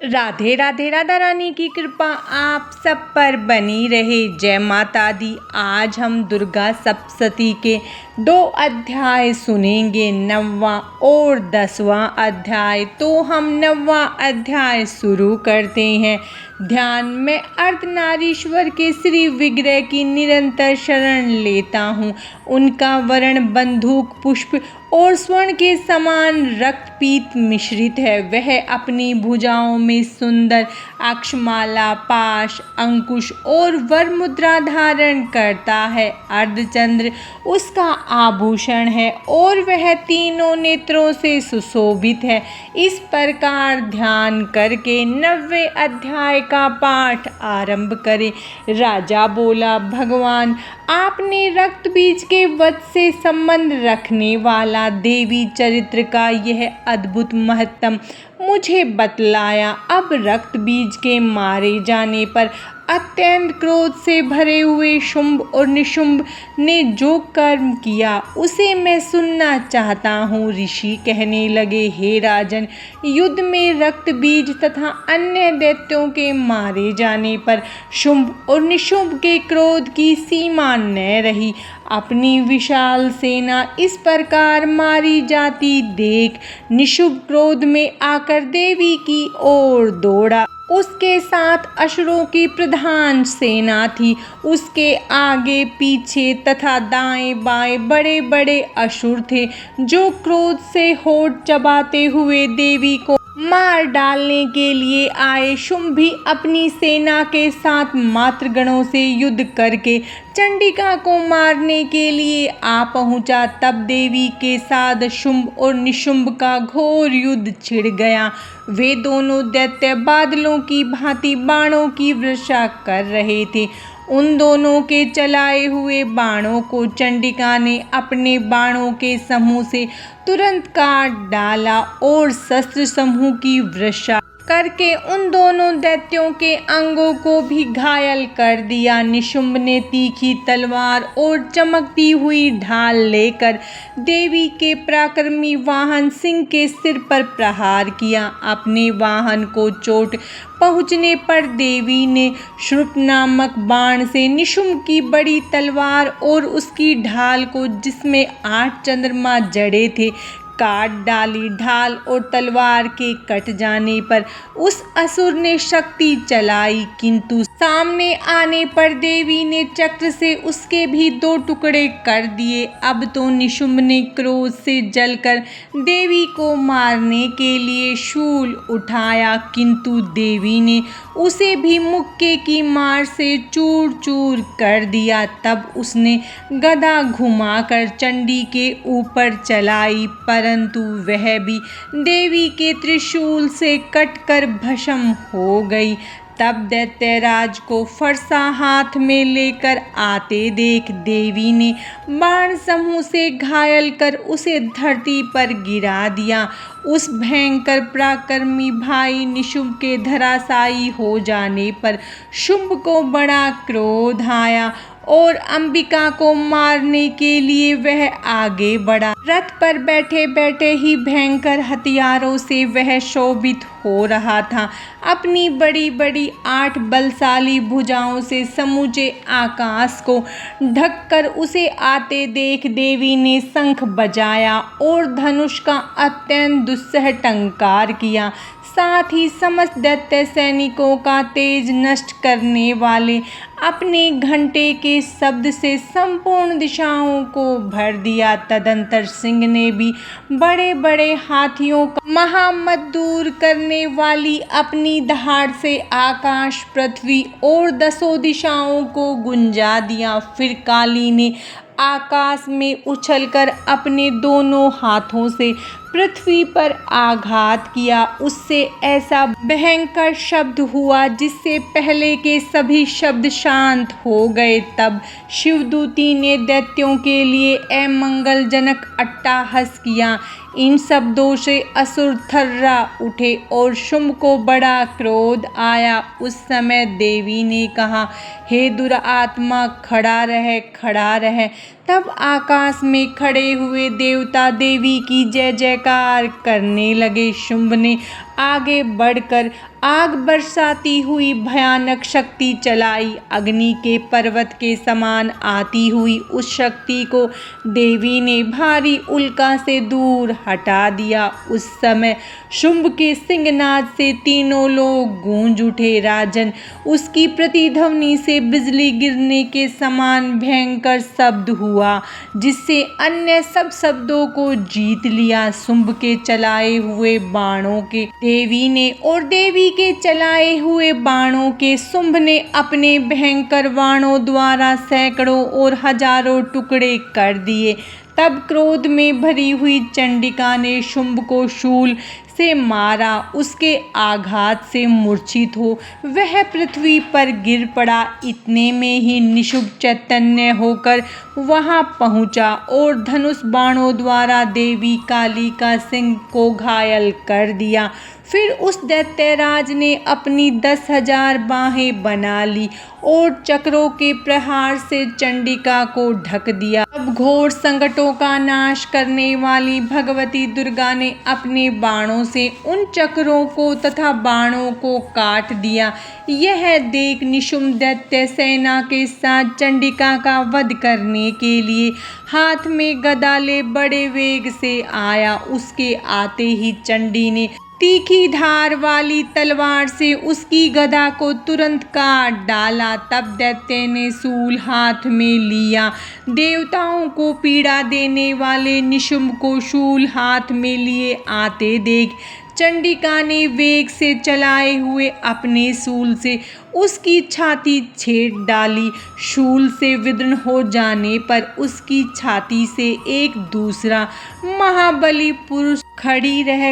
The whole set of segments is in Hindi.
राधे राधे। राधा रानी की कृपा आप सब पर बनी रहे। जय माता दी। आज हम दुर्गा सप्तशती के 2 अध्याय सुनेंगे, 9वां और 10वां अध्याय। तो हम 9वां अध्याय शुरू करते हैं। ध्यान में अर्धनारीश्वर के श्री विग्रह की निरंतर शरण लेता हूँ। उनका वर्ण बंदूक पुष्प और स्वर्ण के समान रक्तपीत मिश्रित है। वह अपनी भुजाओं में सुंदर अक्षमाला, पाश, अंकुश और वर मुद्रा धारण करता है। अर्धचंद्र उसका आभूषण है और वह तीनों नेत्रों से सुशोभित है। इस प्रकार ध्यान करके 9वें अध्याय का पाठ आरंभ करें। राजा बोला, भगवान, आपने रक्त बीज के वध से संबंध रखने वाला देवी चरित्र का यह अद्भुत महत्तम मुझे बतलाया। अब रक्त बीज के मारे जाने पर अत्यंत क्रोध से भरे हुए शुंभ और निशुंभ ने जो कर्म किया उसे मैं सुनना चाहता हूँ। ऋषि कहने लगे, हे राजन, युद्ध में रक्त बीज तथा अन्य दैत्यों के मारे जाने पर शुंभ और निशुंभ के क्रोध की सीमा न रही। अपनी विशाल सेना इस प्रकार मारी जाती देख निशुंभ क्रोध में आकर देवी की ओर दौड़ा। उसके साथ असुरों की प्रधान सेना थी। उसके आगे पीछे तथा दाएं बाएं बड़े बड़े असुर थे, जो क्रोध से होठ चबाते हुए देवी को मार डालने के लिए आए। शुंभ भी अपनी सेना के साथ मातृगणों से युद्ध करके चंडिका को मारने के लिए आ पहुंचा। तब देवी के साथ शुंभ और निशुंभ का घोर युद्ध छिड़ गया। वे दोनों दैत्य बादलों की भांति बाणों की वर्षा कर रहे थे। उन दोनों के चलाए हुए बाणों को चंडिका ने अपने बाणों के समूह से तुरंत काट डाला और शस्त्र समूह की वर्षा करके उन दोनों दैत्यों के अंगों को भी घायल कर दिया। निशुंभ ने तीखी तलवार और चमकती हुई ढाल लेकर देवी के पराक्रमी वाहन सिंह के सिर पर प्रहार किया। अपने वाहन को चोट पहुंचने पर देवी ने श्रुप नामक बाण से निशुंभ की बड़ी तलवार और उसकी ढाल को, जिसमें 8 चंद्रमा जड़े थे, काट डाली। ढाल और तलवार के कट जाने पर उस असुर ने शक्ति चलाई, किंतु सामने आने पर देवी ने चक्र से उसके भी 2 टुकड़े कर दिए। अब तो निशुंभ ने क्रोध से जलकर देवी को मारने के लिए शूल उठाया, किंतु देवी ने उसे भी मुक्के की मार से चूर चूर कर दिया। तब उसने गदा घुमाकर चंडी के ऊपर चलाई, परंतु वह भी देवी के त्रिशूल से कटकर भस्म हो गई। तब दैत्यराज को फरसा हाथ में लेकर आते देख देवी ने बाण समूह से घायल कर उसे धरती पर गिरा दिया। उस भयंकर पराक्रमी भाई निशुंभ के धराशायी हो जाने पर शुंभ को बड़ा क्रोध आया और अंबिका को मारने के लिए वह आगे बढ़ा। रथ पर बैठे बैठे ही भयंकर हथियारों से वह शोभित हो रहा था। अपनी बड़ी बड़ी 8 बलशाली भुजाओं से समूचे आकाश को ढककर उसे आते देख देवी ने शंख बजाया और धनुष का अत्यंत दुस्सह टंकार किया। साथ ही समस्त दैत्य सैनिकों का तेज नष्ट करने वाले अपने घंटे के शब्द से संपूर्ण दिशाओं को भर दिया। तदंतर सिंह ने भी बड़े बड़े हाथियों का महामद दूर करने वाली अपनी दहाड़ से आकाश, पृथ्वी और 10 दिशाओं को गुंजा दिया। फिर काली ने आकाश में उछलकर अपने दोनों हाथों से पृथ्वी पर आघात किया। उससे ऐसा भयंकर शब्द हुआ जिससे पहले के सभी शब्द शांत हो गए। तब शिवदूती ने दैत्यों के लिए अमंगलजनक अट्टहास किया। इन शब्दों से असुर थर्रा उठे और शुंभ को बड़ा क्रोध आया। उस समय देवी ने कहा, हे दुरात्मा, खड़ा रह, खड़ा रह। तब आकाश में खड़े हुए देवता देवी की जय जयकार करने लगे। शुंभ ने आगे बढ़कर आग बरसाती हुई भयानक शक्ति चलाई। अग्नि के पर्वत के समान आती हुई उस शक्ति को देवी ने भारी उल्का से दूर हटा दिया। उस समय शुंभ के सिंहनाद से तीनों लोग गूंज उठे। राजन, उसकी प्रतिध्वनि से बिजली गिरने के समान भयंकर शब्द हुआ, जिससे अन्य सब शब्दों को जीत लिया। शुंभ के चलाए हुए बाणों के देवी ने और देवी के चलाए हुए बाणों के शुंभ ने अपने भयंकर बाणों द्वारा सैकड़ों और हजारों टुकड़े कर दिए। तब क्रोध में भरी हुई चंडिका ने शुंभ को शूल से मारा। उसके आघात से मूर्छित हो वह पृथ्वी पर गिर पड़ा। इतने में ही निशुंभ चैतन्य होकर वहां पहुंचा और धनुष बाणों द्वारा देवी कालिका सिंह को घायल कर दिया। फिर उस दैत्यराज ने अपनी 10,000 बाहें बना ली और चक्रों के प्रहार से चंडिका को ढक दिया। अब घोर संकटों का नाश करने वाली भगवती दुर्गा ने अपने बाणों से उन चक्रों को तथा बाणों को काट दिया। यह देख निशुंभ दैत्य सेना के साथ चंडिका का वध करने के लिए हाथ में गदा ले बड़े वेग से आया। उसके आते ही चंडी ने तीखी धार वाली तलवार से उसकी गदा को तुरंत काट डाला। तब दैत्य ने शूल हाथ में लिया। देवताओं को पीड़ा देने वाले निशुंभ को शूल हाथ में लिए आते देख चंडिका ने वेग से चलाए हुए अपने शूल से उसकी छाती छेद डाली। शूल से विदीर्ण हो जाने पर उसकी छाती से एक दूसरा महाबली पुरुष खड़ी रह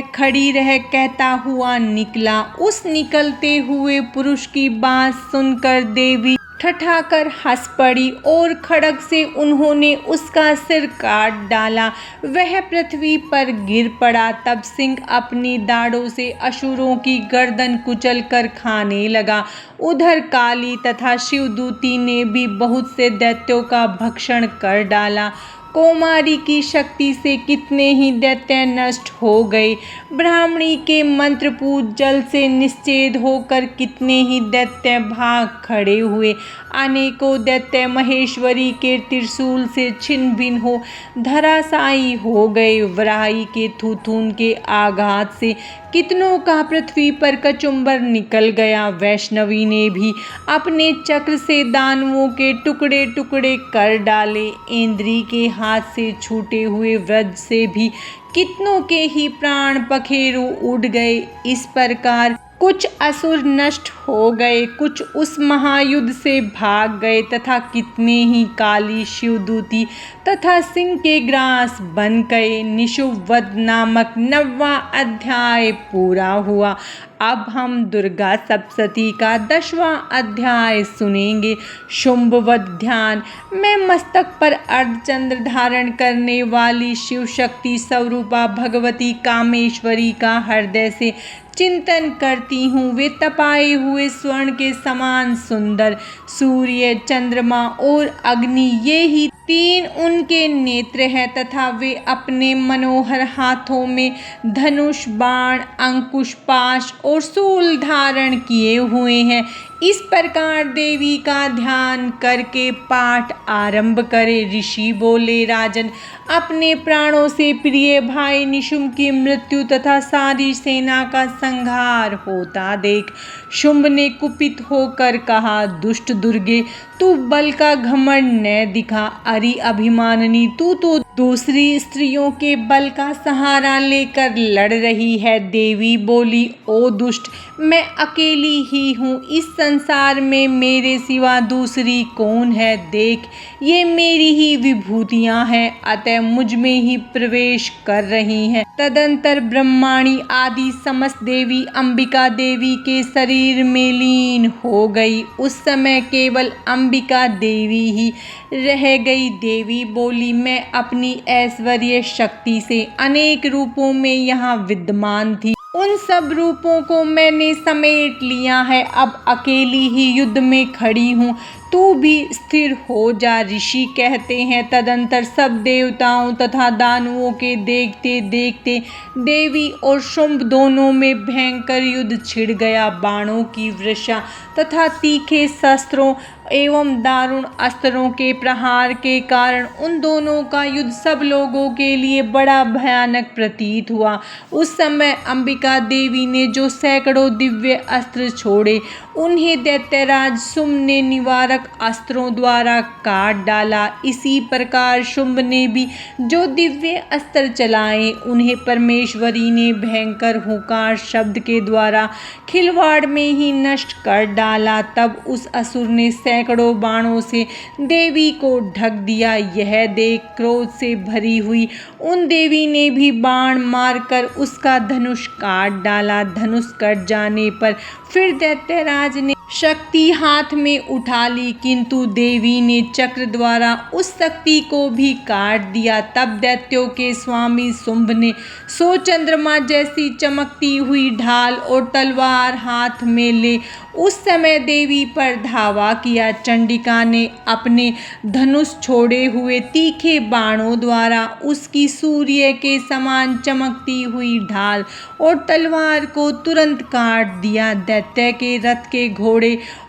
कहता हुआ निकला। उस निकलते हुए पुरुष की बात सुनकर देवी ठठाकर हंस पड़ी और खड्ग से उन्होंने उसका सिर काट डाला। वह पृथ्वी पर गिर पड़ा। तब सिंह अपनी दाढ़ों से असुरों की गर्दन कुचल कर खाने लगा। उधर काली तथा शिवदूती ने भी बहुत से दैत्यों का भक्षण कर डाला। कौमारी की शक्ति से कितने ही दैत्य नष्ट हो गए। ब्राह्मणी के मंत्रपूत जल से निश्चेद होकर कितने ही दैत्य भाग खड़े हुए। अनेकों दैत्य महेश्वरी के त्रिशूल से छिन्न भिन्न हो धराशायी हो गए। वराही के थूथून के आघात से कितनों का पृथ्वी पर कचुम्बर निकल गया। वैष्णवी ने भी अपने चक्र से दानवों के टुकड़े टुकड़े कर डाले। इंद्री के हाथ से छूटे हुए वज्र से भी कितनों के ही प्राण पखेरु उड़ गए। इस प्रकार कुछ असुर नष्ट हो गए, कुछ उस महायुद्ध से भाग गए तथा कितने ही काली शिवदूती तथा सिंह के ग्रास बन गए। निशुंभ वध नामक 9वां अध्याय पूरा हुआ। अब हम दुर्गा सप्तशती का 10वां अध्याय सुनेंगे। शुंभ वध ध्यान। मैं मस्तक पर अर्धचंद्र धारण करने वाली शिव शक्ति स्वरूपा भगवती कामेश्वरी का हृदय से चिंतन करती हूँ। वे तपाए हुए स्वर्ण के समान सुंदर, सूर्य, चंद्रमा और अग्नि ये ही 3 उनके नेत्र हैं तथा वे अपने मनोहर हाथों में धनुष, बाण, अंकुश, पाश और शूल धारण किए हुए हैं। इस प्रकार देवी का ध्यान करके पाठ आरंभ करे। ऋषि बोले, राजन, अपने प्राणों से प्रिय भाई निशुंभ की मृत्यु तथा सारी सेना का संहार होता देख शुंभ ने कुपित होकर कहा, दुष्ट दुर्गे, तू बल का घमंड न दिखा। अरि अभिमानिनी, तू तो दूसरी स्त्रियों के बल का सहारा लेकर लड़ रही है। देवी बोली, ओ दुष्ट, मैं अकेली ही हूँ। इस संसार में मेरे सिवा दूसरी कौन है? देख, ये मेरी ही विभूतियाँ हैं, अतः मुझ में ही प्रवेश कर रही हैं। तदंतर ब्रह्माणी आदि समस्त देवी अंबिका देवी के शरीर में लीन हो गई। उस समय केवल अंबिका देवी ही रह गई। देवी बोली, मैं अपनी ऐश्वर्य शक्ति से अनेक रूपों में यहाँ विद्यमान थी। उन सब रूपों को मैंने समेट लिया है। अब अकेली ही युद्ध में खड़ी हूँ। तू भी स्थिर हो जा, ऋषि कहते हैं। तदंतर सब देवताओं तथा दानवों के देखते देखते देवी और शुंभ दोनों में भयंकर युद्ध छिड़ गया। बाणों की वर्षा तथा तीखे शस्त्रों एवं दारुण अस्त्रों के प्रहार के कारण उन दोनों का युद्ध सब लोगों के लिए बड़ा भयानक प्रतीत हुआ। उस समय अंबिका देवी ने जो सैकड़ों दिव्य अस्त्र छोड़े, उन्हें दैत्यराज शुंभ ने निवारक अस्त्रों द्वारा काट डाला। इसी प्रकार शुंभ ने भी जो दिव्य अस्त्र चलाए, उन्हें परमेश्वरी ने भयंकर हुंकार शब्द के द्वारा खिलवाड़ में ही नष्ट कर डाला। तब उस असुर ने सैकड़ों बाणों से देवी को ढक दिया। यह देख क्रोध से भरी हुई उन देवी ने भी बाण मारकर उसका धनुष काट डाला। धनुष कट जाने पर फिर दैत्यराज ने शक्ति हाथ में उठा ली, किंतु देवी ने चक्र द्वारा उस शक्ति को भी काट दिया। तब दैत्यों के स्वामी शुंभ ने सो चंद्रमा जैसी चमकती हुई ढाल और तलवार हाथ में ले उस समय देवी पर धावा किया। चंडिका ने अपने धनुष छोड़े हुए तीखे बाणों द्वारा उसकी सूर्य के समान चमकती हुई ढाल और तलवार को तुरंत काट दिया। दैत्य के रथ के घोड़े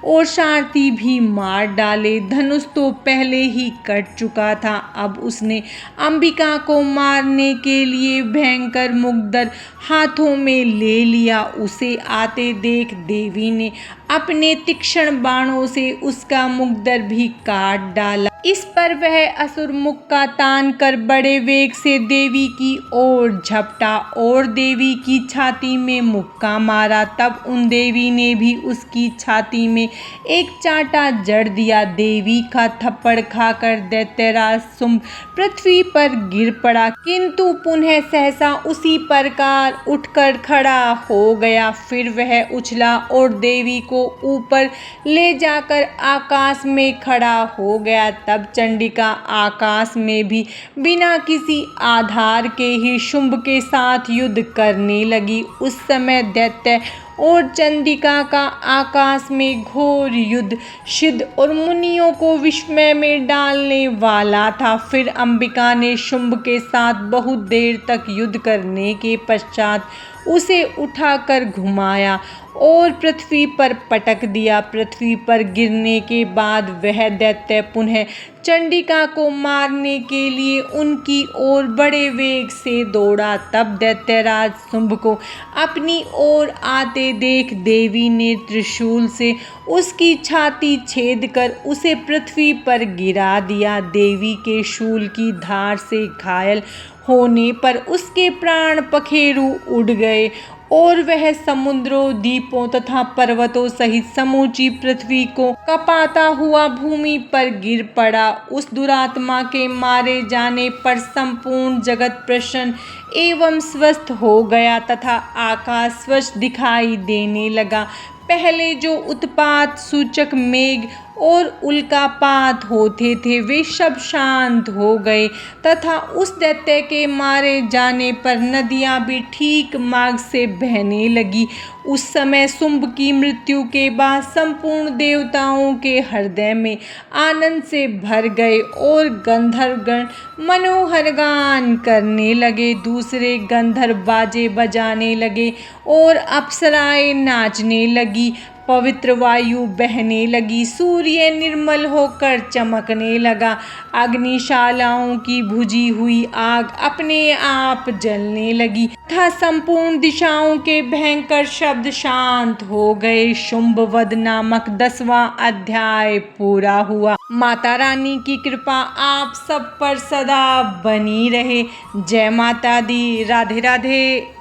और सारथी भी मार डाले। धनुष तो पहले ही कट चुका था, अब उसने अंबिका को मारने के लिए भयंकर मुग्दर हाथों में ले लिया। उसे आते देख देवी ने अपने तीक्ष्ण बाणों से उसका मुग्दर भी काट डाला। इस पर वह असुर मुख का तान कर बड़े वेग से देवी की ओर झपटा और देवी की छाती में मुक्का मारा। तब उन देवी ने भी उसकी छाती में एक चांटा जड़ दिया। देवी का थप्पड़ खाकर दैत्यराज शुंभ पृथ्वी पर गिर पड़ा, किंतु पुनः सहसा उसी प्रकार उठकर खड़ा हो गया। फिर वह उछला और देवी को ऊपर ले जाकर आकाश में खड़ा हो गया। तब चंडिका आकाश में भी बिना किसी आधार के ही शुंभ के साथ युद्ध करने लगी। उस समय दैत्य और चंडिका का आकाश में घोर युद्ध सिद्ध और मुनियों को विस्मय में डालने वाला था। फिर अंबिका ने शुंभ के साथ बहुत देर तक युद्ध करने के पश्चात उसे उठाकर घुमाया और पृथ्वी पर पटक दिया। पृथ्वी पर गिरने के बाद वह दैत्य पुनः चंडिका को मारने के लिए उनकी ओर बड़े वेग से दौड़ा। तब दैत्यराज शुंभ को अपनी ओर आते देख देवी ने त्रिशूल से उसकी छाती छेद कर उसे पृथ्वी पर गिरा दिया। देवी के शूल की धार से घायल होने पर उसके प्राण पखेरु उड़ गए और वह समुद्रों, द्वीपों तथा पर्वतों सहित समूची पृथ्वी को कपाता हुआ भूमि पर गिर पड़ा। उस दुरात्मा के मारे जाने पर संपूर्ण जगत प्रसन्न एवं स्वस्थ हो गया तथा आकाश स्वच्छ दिखाई देने लगा। पहले जो उत्पात सूचक मेघ और उल्कापात होते थे, वे सब शांत हो गए तथा उस दैत्य के मारे जाने पर नदियां भी ठीक मार्ग से बहने लगी। उस समय शुंभ की मृत्यु के बाद संपूर्ण देवताओं के हृदय में आनंद से भर गए और गंधर्वगण मनोहर गान करने लगे। दूसरे गंधर्व बाजे बजाने लगे और अप्सराएं नाचने लगी। पवित्र वायु बहने लगी, सूर्य निर्मल होकर चमकने लगा, अग्निशालाओं की बुझी हुई आग अपने आप जलने लगी तथा संपूर्ण दिशाओं के भयंकर शब्द शांत हो गए। शुंभ वध नामक 10वां अध्याय पूरा हुआ। माता रानी की कृपा आप सब पर सदा बनी रहे। जय माता दी। राधे राधे।